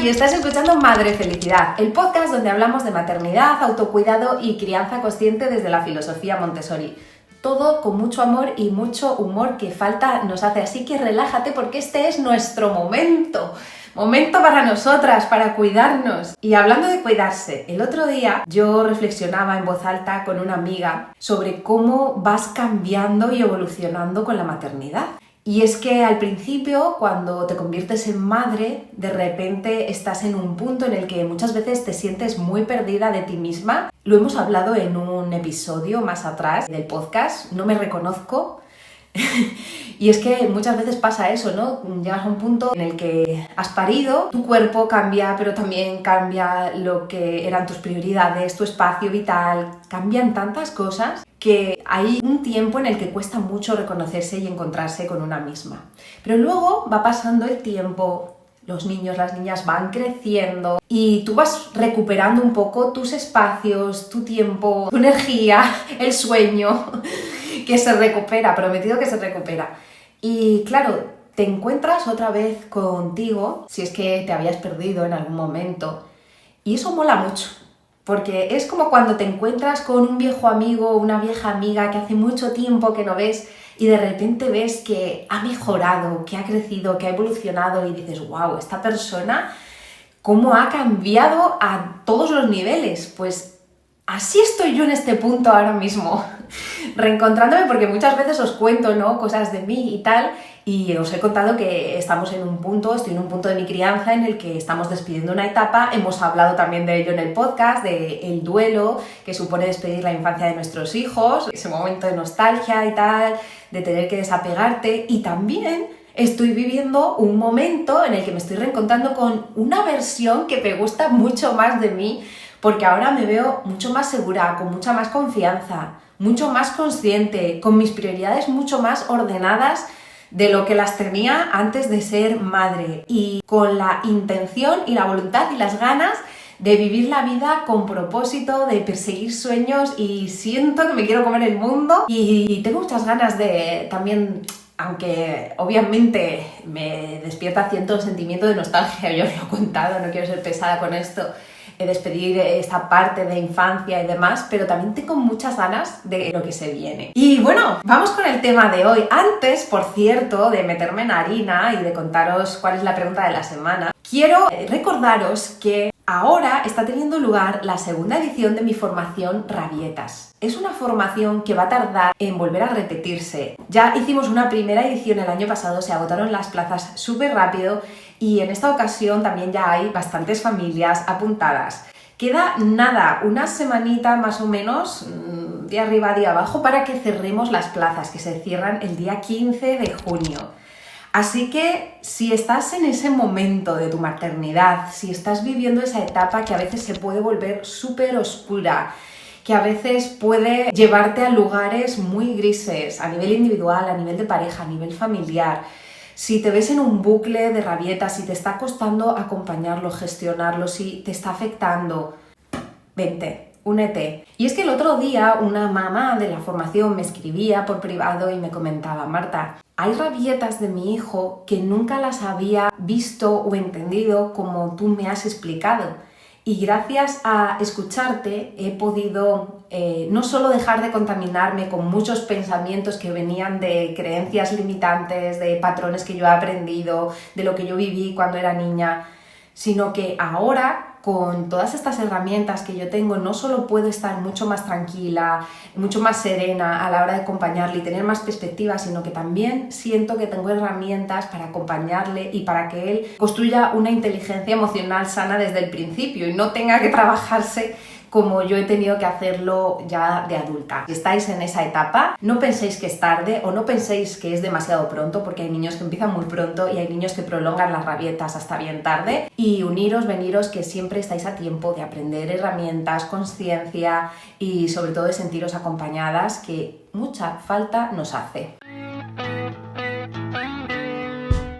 Y estás escuchando Madre Felicidad, el podcast donde hablamos de maternidad, autocuidado y crianza consciente desde la filosofía Montessori. Todo con mucho amor y mucho humor que falta nos hace, así que relájate porque este es nuestro momento para nosotras, para cuidarnos. Y hablando de cuidarse, el otro día yo reflexionaba en voz alta con una amiga sobre cómo vas cambiando y evolucionando con la maternidad. Y es que al principio, cuando te conviertes en madre, de repente estás en un punto en el que muchas veces te sientes muy perdida de ti misma. Lo hemos hablado en un episodio más atrás del podcast, no me reconozco. Y es que muchas veces pasa eso, ¿no? Llegas a un punto en el que has parido, tu cuerpo cambia, pero también cambia lo que eran tus prioridades, tu espacio vital, cambian tantas cosas que hay un tiempo en el que cuesta mucho reconocerse y encontrarse con una misma. Pero luego va pasando el tiempo, los niños, las niñas van creciendo y tú vas recuperando un poco tus espacios, tu tiempo, tu energía, el sueño, que se recupera, prometido que se recupera. Y claro, te encuentras otra vez contigo, si es que te habías perdido en algún momento, y eso mola mucho. Porque es como cuando te encuentras con un viejo amigo o una vieja amiga que hace mucho tiempo que no ves y de repente ves que ha mejorado, que ha crecido, que ha evolucionado y dices, wow, esta persona, ¿cómo ha cambiado a todos los niveles? Pues así estoy yo en este punto ahora mismo, reencontrándome porque muchas veces os cuento, ¿no?, cosas de mí y tal, y os he contado que estoy en un punto de mi crianza en el que estamos despidiendo una etapa. Hemos hablado también de ello en el podcast, del duelo que supone despedir la infancia de nuestros hijos, ese momento de nostalgia y tal, de tener que desapegarte, y también estoy viviendo un momento en el que me estoy reencontrando con una versión que me gusta mucho más de mí, porque ahora me veo mucho más segura, con mucha más confianza, mucho más consciente, con mis prioridades mucho más ordenadas de lo que las tenía antes de ser madre, y con la intención y la voluntad y las ganas de vivir la vida con propósito, de perseguir sueños, y siento que me quiero comer el mundo y tengo muchas ganas de también, aunque obviamente me despierta cierto sentimiento de nostalgia, yo os lo he contado, no quiero ser pesada con esto, despedir esta parte de infancia y demás, pero también tengo muchas ganas de lo que se viene. Y bueno, vamos con el tema de hoy. Antes, por cierto, de meterme en harina y de contaros cuál es la pregunta de la semana, quiero recordaros que ahora está teniendo lugar la segunda edición de mi formación Rabietas. Es una formación que va a tardar en volver a repetirse. Ya hicimos una primera edición el año pasado, se agotaron las plazas súper rápido y en esta ocasión también ya hay bastantes familias apuntadas. Queda nada, una semanita más o menos, día arriba, día abajo, para que cerremos las plazas, que se cierran el día 15 de junio. Así que si estás en ese momento de tu maternidad, si estás viviendo esa etapa que a veces se puede volver súper oscura, que a veces puede llevarte a lugares muy grises, a nivel individual, a nivel de pareja, a nivel familiar, si te ves en un bucle de rabietas, si te está costando acompañarlo, gestionarlo, si te está afectando, vente, únete. Y es que el otro día una mamá de la formación me escribía por privado y me comentaba, Marta, hay rabietas de mi hijo que nunca las había visto o entendido como tú me has explicado. Y gracias a escucharte he podido no solo dejar de contaminarme con muchos pensamientos que venían de creencias limitantes, de patrones que yo he aprendido, de lo que yo viví cuando era niña, sino que ahora, con todas estas herramientas que yo tengo, no solo puedo estar mucho más tranquila, mucho más serena a la hora de acompañarle y tener más perspectiva, sino que también siento que tengo herramientas para acompañarle y para que él construya una inteligencia emocional sana desde el principio y no tenga que trabajarse como yo he tenido que hacerlo ya de adulta. Si estáis en esa etapa, no penséis que es tarde o no penséis que es demasiado pronto, porque hay niños que empiezan muy pronto y hay niños que prolongan las rabietas hasta bien tarde. Y veniros, que siempre estáis a tiempo de aprender herramientas, conciencia y sobre todo de sentiros acompañadas, que mucha falta nos hace.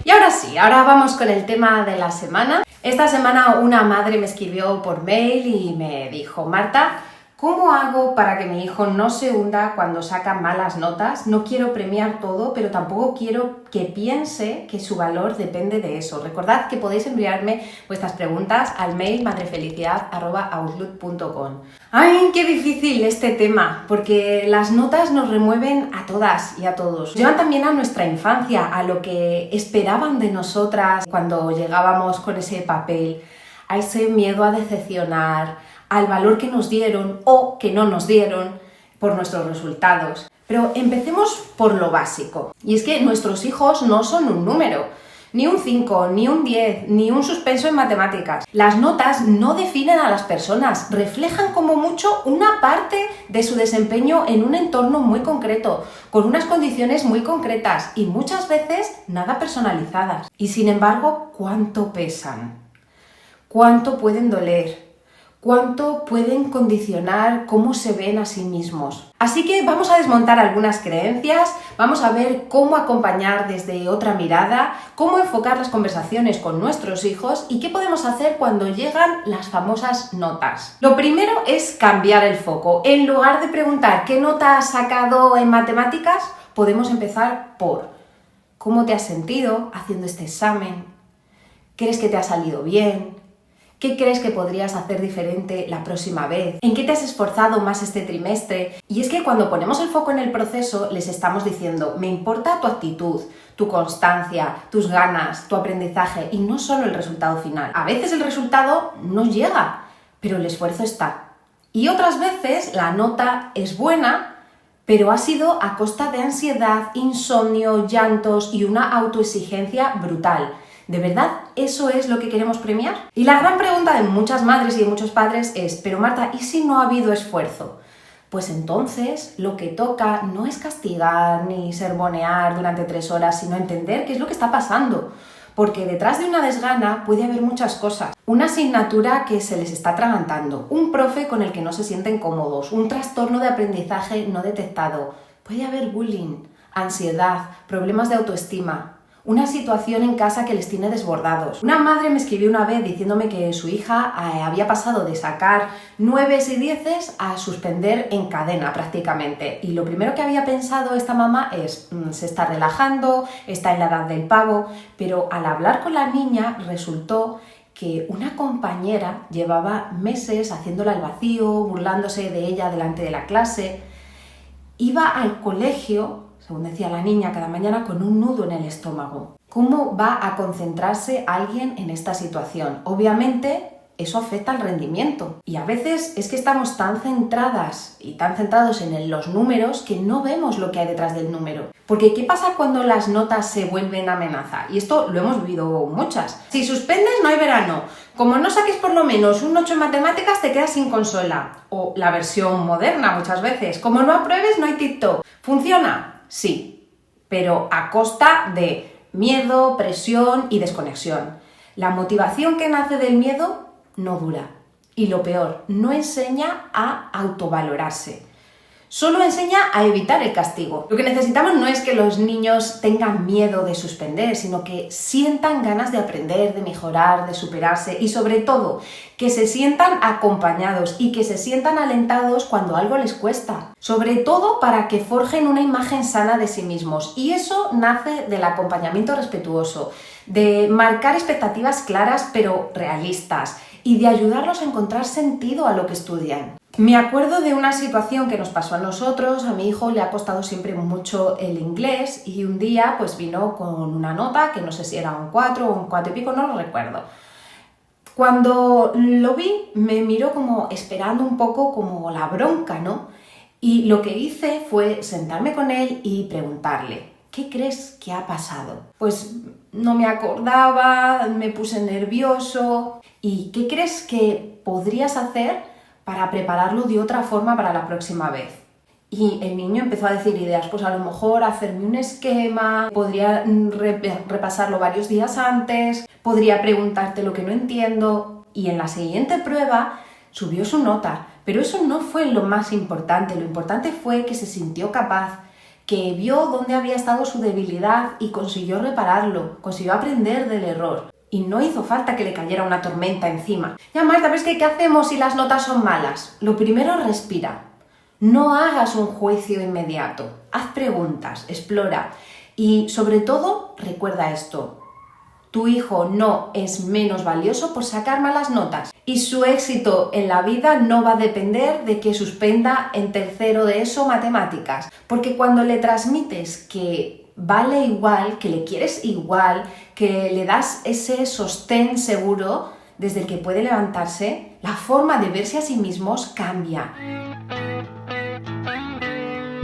Y ahora sí, ahora vamos con el tema de la semana. Esta semana una madre me escribió por mail y me dijo, Marta, ¿Cómo hago para que mi hijo no se hunda cuando saca malas notas? No quiero premiar todo, pero tampoco quiero que piense que su valor depende de eso. Recordad que podéis enviarme vuestras preguntas al mail madrefelicidad@outlook.com. ¡Ay, qué difícil este tema! Porque las notas nos remueven a todas y a todos. Llevan también a nuestra infancia, a lo que esperaban de nosotras cuando llegábamos con ese papel, a ese miedo a decepcionar, al valor que nos dieron o que no nos dieron por nuestros resultados. Pero empecemos por lo básico. Y es que nuestros hijos no son un número, ni un 5, ni un 10, ni un suspenso en matemáticas. Las notas no definen a las personas, reflejan como mucho una parte de su desempeño en un entorno muy concreto, con unas condiciones muy concretas y muchas veces nada personalizadas. Y sin embargo, ¿cuánto pesan? ¿Cuánto pueden doler? ¿Cuánto pueden condicionar cómo se ven a sí mismos? Así que vamos a desmontar algunas creencias, vamos a ver cómo acompañar desde otra mirada, cómo enfocar las conversaciones con nuestros hijos y qué podemos hacer cuando llegan las famosas notas. Lo primero es cambiar el foco. En lugar de preguntar ¿qué nota has sacado en matemáticas?, podemos empezar por ¿cómo te has sentido haciendo este examen? ¿Crees que te ha salido bien? ¿Qué crees que podrías hacer diferente la próxima vez? ¿En qué te has esforzado más este trimestre? Y es que cuando ponemos el foco en el proceso, les estamos diciendo, me importa tu actitud, tu constancia, tus ganas, tu aprendizaje y no solo el resultado final. A veces el resultado no llega, pero el esfuerzo está. Y otras veces la nota es buena, pero ha sido a costa de ansiedad, insomnio, llantos y una autoexigencia brutal. ¿De verdad eso es lo que queremos premiar? Y la gran pregunta de muchas madres y de muchos padres es, pero Marta, ¿y si no ha habido esfuerzo? Pues entonces lo que toca no es castigar ni sermonear durante 3 horas, sino entender qué es lo que está pasando. Porque detrás de una desgana puede haber muchas cosas. Una asignatura que se les está atragantando, un profe con el que no se sienten cómodos, un trastorno de aprendizaje no detectado. Puede haber bullying, ansiedad, problemas de autoestima. Una situación en casa que les tiene desbordados. Una madre me escribió una vez diciéndome que su hija había pasado de sacar 9 y 10 a suspender en cadena prácticamente. Y lo primero que había pensado esta mamá es, se está relajando, está en la edad del pavo, pero al hablar con la niña resultó que una compañera llevaba meses haciéndola al vacío, burlándose de ella delante de la clase. Iba al colegio, según decía la niña, cada mañana con un nudo en el estómago. ¿Cómo va a concentrarse alguien en esta situación? Obviamente, eso afecta al rendimiento. Y a veces es que estamos tan centradas y tan centrados en los números que no vemos lo que hay detrás del número. Porque ¿qué pasa cuando las notas se vuelven amenaza? Y esto lo hemos vivido muchas. Si suspendes, no hay verano. Como no saques por lo menos un 8 en matemáticas, te quedas sin consola. O la versión moderna muchas veces. Como no apruebes, no hay TikTok. ¿Funciona? Sí, pero a costa de miedo, presión y desconexión. La motivación que nace del miedo no dura. Y lo peor, no enseña a autovalorarse. Solo enseña a evitar el castigo. Lo que necesitamos no es que los niños tengan miedo de suspender, sino que sientan ganas de aprender, de mejorar, de superarse y sobre todo, que se sientan acompañados y que se sientan alentados cuando algo les cuesta. Sobre todo para que forjen una imagen sana de sí mismos. Y eso nace del acompañamiento respetuoso, de marcar expectativas claras pero realistas y de ayudarlos a encontrar sentido a lo que estudian. Me acuerdo de una situación que nos pasó a nosotros. A mi hijo le ha costado siempre mucho el inglés y un día pues vino con una nota que no sé si era un 4 o un 4 y pico, no lo recuerdo. Cuando lo vi me miró como esperando un poco como la bronca, ¿no? Y lo que hice fue sentarme con él y preguntarle, ¿qué crees que ha pasado? Pues no me acordaba, me puse nervioso. ¿Y qué crees que podrías hacer para prepararlo de otra forma para la próxima vez? Y el niño empezó a decir ideas, pues a lo mejor hacerme un esquema, podría repasarlo varios días antes, podría preguntarte lo que no entiendo. Y en la siguiente prueba subió su nota, pero eso no fue lo más importante. Lo importante fue que se sintió capaz, que vio dónde había estado su debilidad y consiguió repararlo, consiguió aprender del error. y no hizo falta que le cayera una tormenta encima. Ya, Marta, ¿ves qué hacemos si las notas son malas? Lo primero, respira. No hagas un juicio inmediato. Haz preguntas, explora y, sobre todo, recuerda esto. Tu hijo no es menos valioso por sacar malas notas y su éxito en la vida no va a depender de que suspenda en tercero de ESO matemáticas, porque cuando le transmites que vale igual, que le quieres igual, que le das ese sostén seguro desde el que puede levantarse, la forma de verse a sí mismos cambia.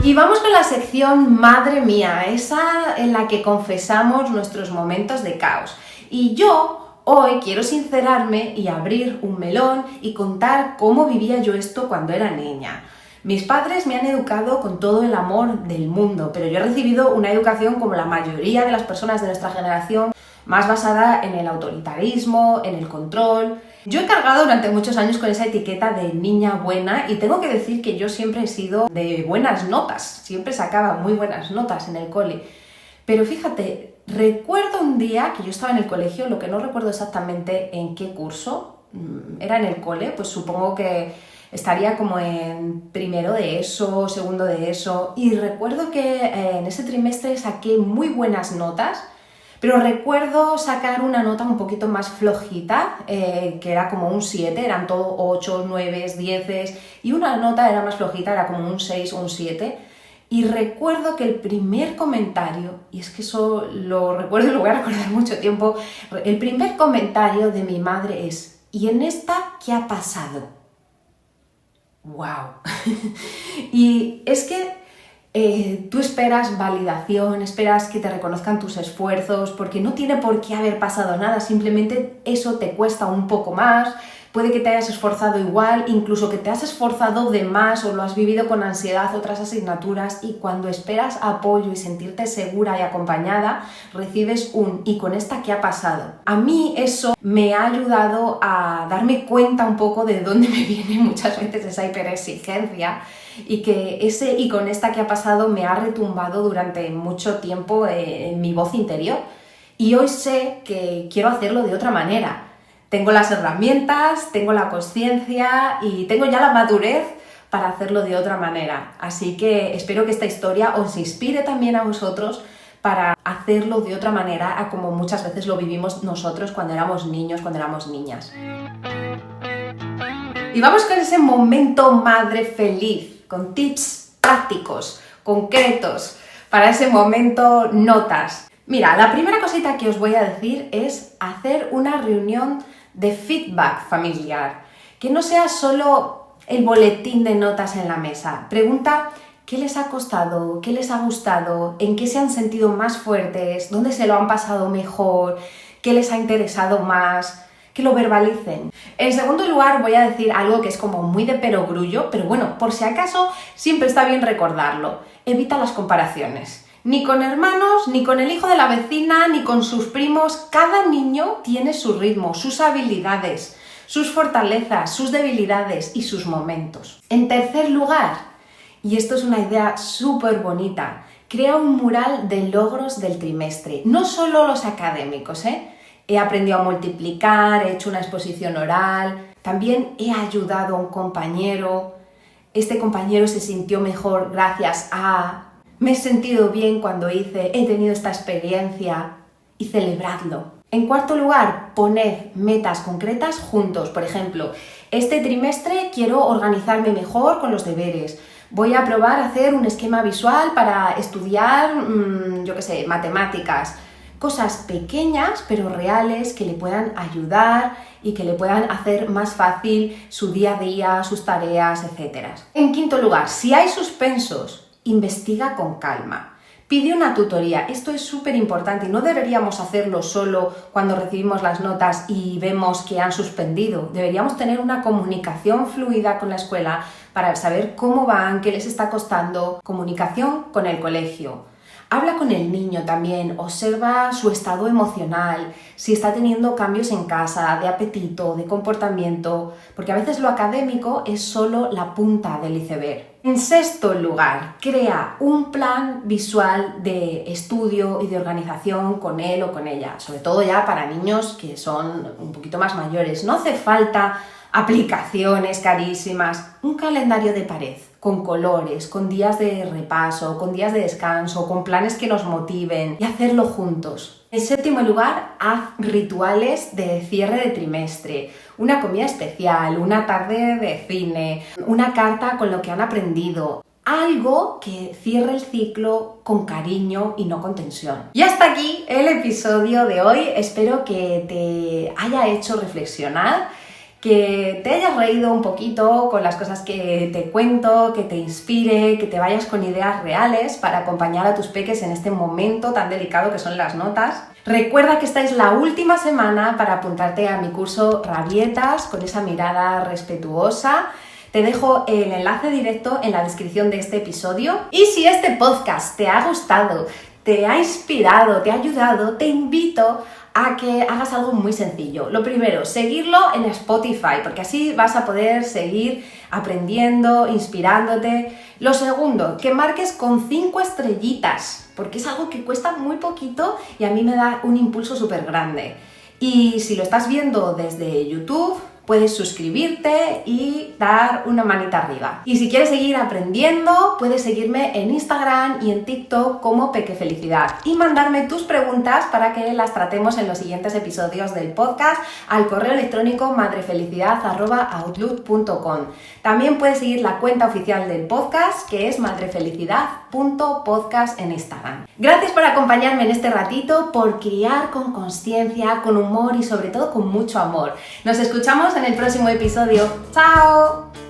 Y vamos con la sección Madre Mía, esa en la que confesamos nuestros momentos de caos. Y yo hoy quiero sincerarme y abrir un melón y contar cómo vivía yo esto cuando era niña. Mis padres me han educado con todo el amor del mundo, pero yo he recibido una educación como la mayoría de las personas de nuestra generación, más basada en el autoritarismo, en el control. Yo he cargado durante muchos años con esa etiqueta de niña buena y tengo que decir que yo siempre he sido de buenas notas, siempre sacaba muy buenas notas en el cole. Pero fíjate, recuerdo un día que yo estaba en el colegio, lo que no recuerdo exactamente en qué curso, era en el cole, pues supongo que estaría como en primero de ESO, segundo de ESO, y recuerdo que en ese trimestre saqué muy buenas notas. Pero recuerdo sacar una nota un poquito más flojita, que era como un 7, eran todo 8, 9, 10, y una nota era más flojita, era como un 6 o un 7. Y recuerdo que el primer comentario, y es que eso lo recuerdo y lo voy a recordar mucho tiempo, el primer comentario de mi madre es: ¿y en esta qué ha pasado? ¡Wow! Y es que tú esperas validación, esperas que te reconozcan tus esfuerzos, porque no tiene por qué haber pasado nada, simplemente eso te cuesta un poco más, puede que te hayas esforzado igual, incluso que te has esforzado de más o lo has vivido con ansiedad otras asignaturas, y cuando esperas apoyo y sentirte segura y acompañada, recibes un ¿y con esta qué ha pasado? A mí eso me ha ayudado a darme cuenta un poco de dónde me viene muchas veces esa hiperexigencia, y que ese y con esta que ha pasado me ha retumbado durante mucho tiempo en mi voz interior. Y hoy sé que quiero hacerlo de otra manera. Tengo las herramientas, tengo la conciencia y tengo ya la madurez para hacerlo de otra manera. Así que espero que esta historia os inspire también a vosotros para hacerlo de otra manera a como muchas veces lo vivimos nosotros cuando éramos niños, cuando éramos niñas. Y vamos con ese momento madre feliz, con tips prácticos, concretos, para ese momento notas. Mira, la primera cosita que os voy a decir es hacer una reunión de feedback familiar, que no sea solo el boletín de notas en la mesa. Pregunta qué les ha costado, qué les ha gustado, en qué se han sentido más fuertes, dónde se lo han pasado mejor, qué les ha interesado más, que lo verbalicen. En segundo lugar, voy a decir algo que es como muy de perogrullo, pero bueno, por si acaso siempre está bien recordarlo. Evita las comparaciones. Ni con hermanos, ni con el hijo de la vecina, ni con sus primos. Cada niño tiene su ritmo, sus habilidades, sus fortalezas, sus debilidades y sus momentos. En tercer lugar, y esto es una idea súper bonita, crea un mural de logros del trimestre. No solo los académicos, He aprendido a multiplicar, he hecho una exposición oral, también he ayudado a un compañero, este compañero se sintió mejor gracias a, me he sentido bien cuando he tenido esta experiencia, y celebradlo. En cuarto lugar, poned metas concretas juntos. Por ejemplo, este trimestre quiero organizarme mejor con los deberes. Voy a probar a hacer un esquema visual para estudiar, matemáticas. Cosas pequeñas pero reales que le puedan ayudar y que le puedan hacer más fácil su día a día, sus tareas, etc. En quinto lugar, si hay suspensos, investiga con calma. Pide una tutoría. Esto es súper importante y no deberíamos hacerlo solo cuando recibimos las notas y vemos que han suspendido. Deberíamos tener una comunicación fluida con la escuela para saber cómo van, qué les está costando. Comunicación con el colegio. Habla con el niño también, observa su estado emocional, si está teniendo cambios en casa, de apetito, de comportamiento, porque a veces lo académico es solo la punta del iceberg. En sexto lugar, crea un plan visual de estudio y de organización con él o con ella, sobre todo ya para niños que son un poquito más mayores. No hace falta aplicaciones carísimas, un calendario de pared con colores, con días de repaso, con días de descanso, con planes que nos motiven y hacerlo juntos. En séptimo lugar, haz rituales de cierre de trimestre, una comida especial, una tarde de cine, una carta con lo que han aprendido. Algo que cierre el ciclo con cariño y no con tensión. Y hasta aquí el episodio de hoy. Espero que te haya hecho reflexionar, que te hayas reído un poquito con las cosas que te cuento, que te inspire, que te vayas con ideas reales para acompañar a tus peques en este momento tan delicado que son las notas. Recuerda que esta es la última semana para apuntarte a mi curso Rabietas con esa mirada respetuosa. Te dejo el enlace directo en la descripción de este episodio. Y si este podcast te ha gustado, te ha inspirado, te ha ayudado, te invito a que hagas algo muy sencillo. Lo primero, seguirlo en Spotify, porque así vas a poder seguir aprendiendo, inspirándote. Lo segundo, que marques con 5 estrellitas, porque es algo que cuesta muy poquito y a mí me da un impulso súper grande. Y si lo estás viendo desde YouTube, puedes suscribirte y dar una manita arriba. Y si quieres seguir aprendiendo, puedes seguirme en Instagram y en TikTok como Pequefelicidad y mandarme tus preguntas para que las tratemos en los siguientes episodios del podcast al correo electrónico madrefelicidad@outlook.com. También puedes seguir la cuenta oficial del podcast, que es madrefelicidad.podcast en Instagram. Gracias por acompañarme en este ratito, por criar con consciencia, con humor y sobre todo con mucho amor. Nos escuchamos en el próximo episodio. ¡Chao!